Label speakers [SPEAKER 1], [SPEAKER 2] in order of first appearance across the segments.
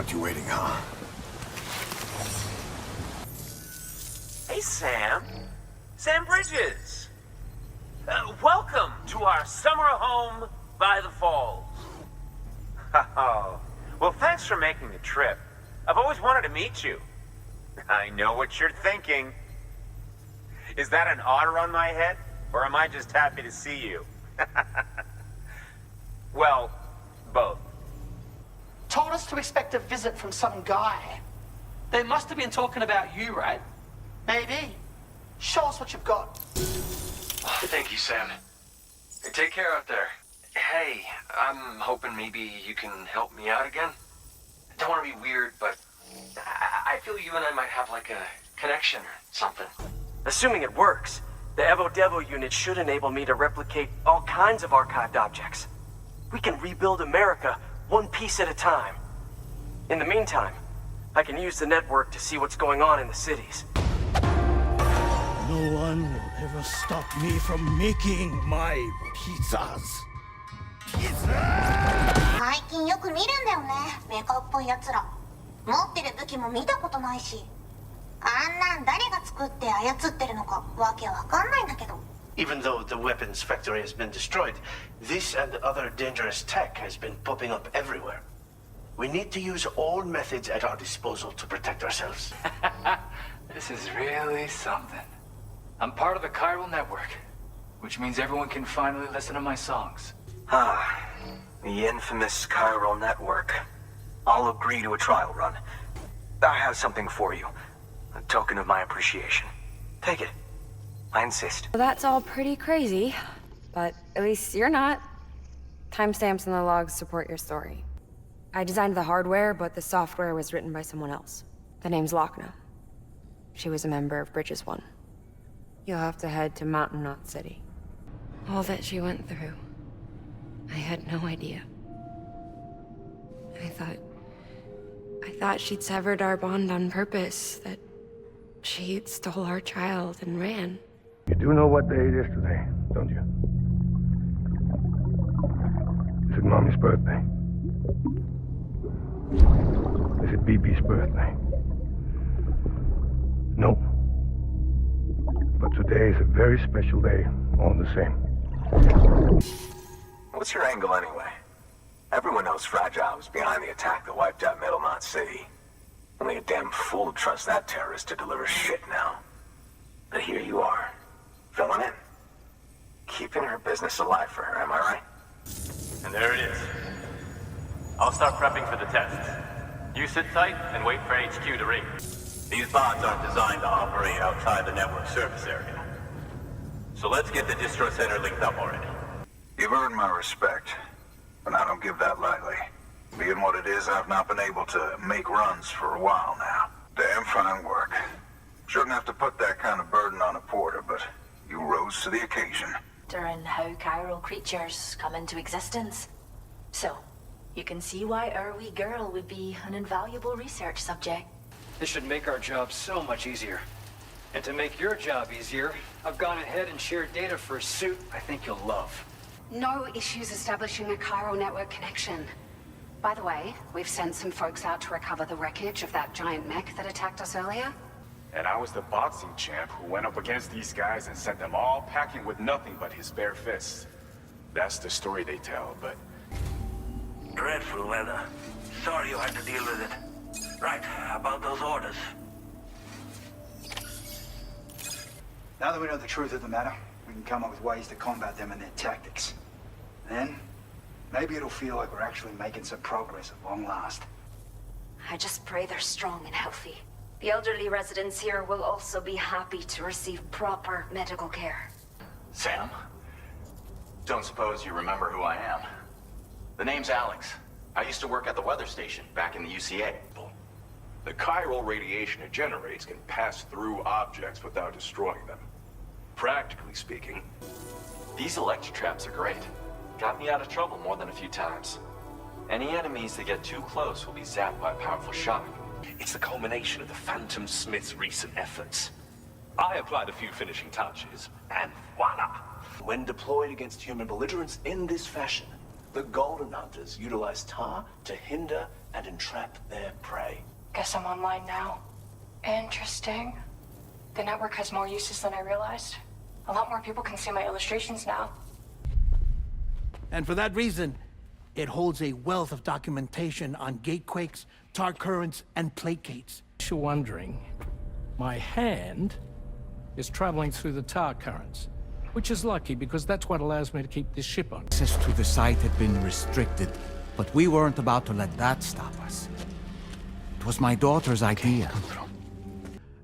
[SPEAKER 1] kept you waiting, huh?
[SPEAKER 2] Hey, Sam. Sam Bridges. Welcome to our summer home by the falls. Oh, well, thanks for making the trip. I've always wanted to meet you. I know what you're thinking. Is that an otter on my head, or am I just happy to see you? Well, both.
[SPEAKER 3] Told us to expect a visit from some guy. They must have been talking about you, right? Maybe. Show us what you've got.
[SPEAKER 4] Thank you, Sam. Hey, take care out there. Hey, I'm hoping maybe you can help me out again. Don't want to be weird, but I feel you and I might have like a connection or something.
[SPEAKER 5] Assuming it works, the Evo Devo unit should enable me to replicate all kinds of archived objects. We can rebuild America one piece at a time. In the meantime, I can use the network to see what's going on in the cities.
[SPEAKER 6] No one will ever stop me from making my pizzas. Pizza!
[SPEAKER 7] 最近よく見るんだよね、メカっぽいやつら。持ってる武器も見たことないし。あんなん誰が作って操ってるのかわけわかんないんだけど。
[SPEAKER 8] Even though the weapons factory has been destroyed, this and other dangerous tech has been popping up everywhere. We need to use all methods at our disposal to protect ourselves.
[SPEAKER 4] This is really something. I'm part of the chiral network, which means everyone can finally listen to my songs.
[SPEAKER 5] Ah, the infamous chiral network. I'll agree to a trial run. I have something for you. A token of my appreciation. Take it. I insist.
[SPEAKER 9] Well, that's all pretty crazy, but at least you're not. Timestamps and the logs support your story. I designed the hardware, but the software was written by someone else. The name's Lochna. She was a member of Bridges 1. You'll have to head to Mountain Knot City. All that she went through, I had no idea. I thought she'd severed our bond on purpose, that she stole our child and ran.
[SPEAKER 1] You do know what day it is today, don't you? Is it Mommy's birthday? Is it BB's birthday? No. But today is a very special day, all the same.
[SPEAKER 2] What's your angle anyway? Everyone knows Fragile was behind the attack that wiped out Middle Knot City. Only a damn fool would trust that terrorist to deliver shit now. But here you are, filling in. Keeping her business alive for her, am I right?
[SPEAKER 10] And there it is. I'll start prepping for the tests. You sit tight and wait for HQ to ring. These bots aren't designed to operate outside the network service area. So let's get the distro center linked up already.
[SPEAKER 11] You've earned my respect, but I don't give that lightly. Being what it is, I've not been able to make runs for a while now. Damn fine work. Shouldn't have to put that kind of burden on a porter, but you rose to the occasion.
[SPEAKER 12] And how chiral creatures come into existence. So, you can see why our wee girl would be an invaluable research subject.
[SPEAKER 4] This should make our job so much easier. And to make your job easier, I've gone ahead and shared data for a suit I think you'll love.
[SPEAKER 13] No issues establishing a chiral network connection. By the way, we've sent some folks out to recover the wreckage of that giant mech that attacked us earlier.
[SPEAKER 14] And I was the boxing champ who went up against these guys and sent them all packing with nothing but his bare fists. That's the story they tell, but...
[SPEAKER 15] Dreadful weather. Sorry you had to deal with it. Right, about those orders.
[SPEAKER 16] Now that we know the truth of the matter, we can come up with ways to combat them and their tactics. Then, maybe it'll feel like we're actually making some progress at long last.
[SPEAKER 12] I just pray they're strong and healthy. The elderly residents here will also be happy to receive proper medical care.
[SPEAKER 10] Sam? Don't suppose you remember who I am? The name's Alex. I used to work at the weather station back in the UCA.
[SPEAKER 14] The chiral radiation it generates can pass through objects without destroying them. Practically speaking.
[SPEAKER 10] These electrotraps are great. Got me out of trouble more than a few times. Any enemies that get too close will be zapped by a powerful shock.
[SPEAKER 17] It's the culmination of the Phantom Smith's recent efforts. I applied a few finishing touches, and voila! When deployed against human belligerents in this fashion, the Golden Hunters utilized tar to hinder and entrap their prey.
[SPEAKER 18] Guess I'm online now. Interesting. The network has more uses than I realized. A lot more people can see my illustrations now.
[SPEAKER 6] And for that reason, it holds a wealth of documentation on gatequakes, tar currents, and placates.
[SPEAKER 19] You're wondering, my hand is traveling through the tar currents, which is lucky because that's what allows me to keep this ship on.
[SPEAKER 20] Access to the site had been restricted, but we weren't about to let that stop us. It was my daughter's idea.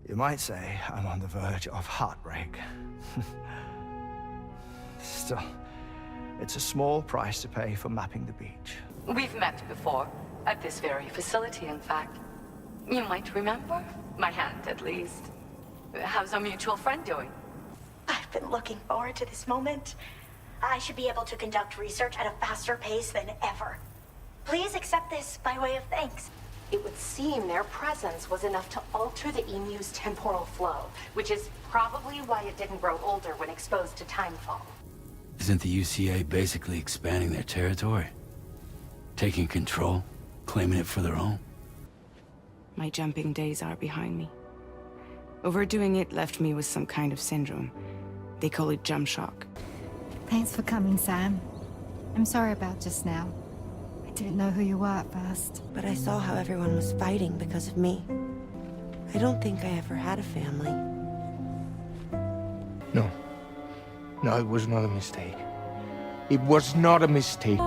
[SPEAKER 21] You might say I'm on the verge of heartbreak. Still, it's a small price to pay for mapping the beach.
[SPEAKER 18] We've met before. At this very facility, in fact. You might remember. My hand, at least. How's our mutual friend doing?
[SPEAKER 7] I've been looking forward to this moment. I should be able to conduct research at a faster pace than ever. Please accept this by way of thanks.
[SPEAKER 12] It would seem their presence was enough to alter the emu's temporal flow, which is probably why it didn't grow older when exposed to timefall.
[SPEAKER 22] Isn't the UCA basically expanding their territory? Taking control, claiming it for their own?
[SPEAKER 23] My jumping days are behind me. Overdoing it left me with some kind of syndrome. They call it jump shock.
[SPEAKER 24] Thanks for coming, Sam. I'm sorry about just now. I didn't know who you were at first.
[SPEAKER 25] But I saw how everyone was fighting because of me. I don't think I ever had a family.
[SPEAKER 26] No. No, it was not a mistake. It was not a mistake.